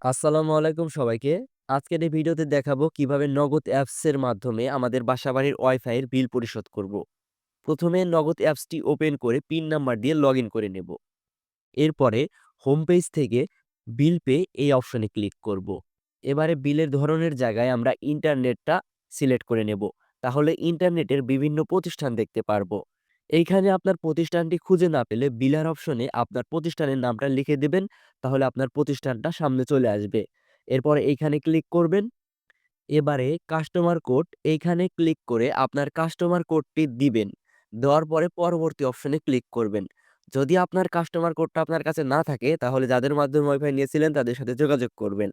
আসসালামু আলাইকুম সবাইকে। আজকের এই ভিডিওতে দেখাবো কিভাবে নগদ অ্যাপসের মাধ্যমে আমাদের বাসাবাড়ির ওয়াইফাই এর বিল পরিশোধ করব। প্রথমে নগদ অ্যাপসটি ওপেন করে পিন নাম্বার দিয়ে লগইন করে নেব। এরপরে হোম পেজ থেকে বিল পে এই অপশনে ক্লিক করব। এবারে বিলের ধরনের জায়গায় আমরা ইন্টারনেটটা সিলেক্ট করে নেব। তাহলে ইন্টারনেটের বিভিন্ন প্রতিষ্ঠান দেখতে পারবো। এইখানে আপনার প্রতিষ্ঠানটি খুঁজে না পেলে বিলার অপশনে আপনার প্রতিষ্ঠানের নামটা লিখে দেবেন। তাহলে আপনার প্রতিষ্ঠানটা সামনে চলে আসবে। এরপরে এইখানে ক্লিক করবেন। এবারে কাস্টমার কোড এইখানে ক্লিক করে আপনার কাস্টমার কোডটি দিবেন। দেওয়ার পরে পরবর্তী অপশনে ক্লিক করবেন। যদি আপনার কাস্টমার কোডটা আপনার কাছে না থাকে তাহলে যাদের মাধ্যমে ওয়াইফাই নিয়েছিলেন তাদের সাথে যোগাযোগ করবেন।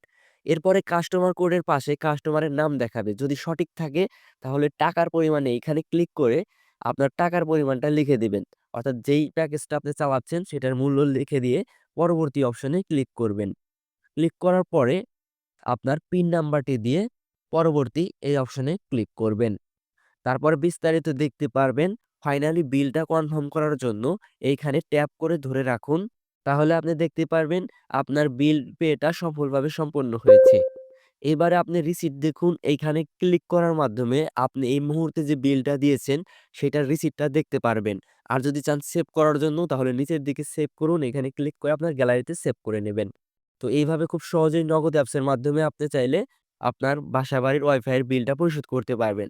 এরপরে কাস্টমার কোডের পাশে কাস্টমারের নাম দেখাবে। যদি সঠিক থাকে তাহলে টাকার পরিমাণে এইখানে ক্লিক করে আপনার টাকার পরিমাণটা লিখে দিবেন। অর্থাৎ যেই প্যাকেজটা আপনি চালাচ্ছেন সেটার মূল্য লিখে দিয়ে পরবর্তী অপশনে ক্লিক করবেন। ক্লিক করার পরে আপনার পিন নাম্বারটি দিয়ে পরবর্তী এই অপশনে ক্লিক করবেন। তারপর বিস্তারিত দেখতে পারবেন। ফাইনালি বিলটা কনফার্ম করার জন্য এইখানে ট্যাপ করে ধরে রাখুন। তাহলে আপনি দেখতে পারবেন আপনার বিল পেটা সফলভাবে সম্পন্ন হয়েছে। এবারে আপনি রিসিট দেখুন। এইখানে ক্লিক করার মাধ্যমে আপনি এই মুহূর্তে যে বিলটা দিয়েছেন সেটার রিসিটটা দেখতে পারবেন। আর যদি চান সেভ করার জন্য তাহলে নিচের দিকে সেভ করুন। এখানে ক্লিক করে আপনার গ্যালারিতে সেভ করে নেবেন। তো এইভাবে খুব সহজেই নগদ অ্যাপসের মাধ্যমে আপনি চাইলে আপনার বাসাবাড়ির ওয়াইফাই এর বিলটা পরিশোধ করতে পারবেন।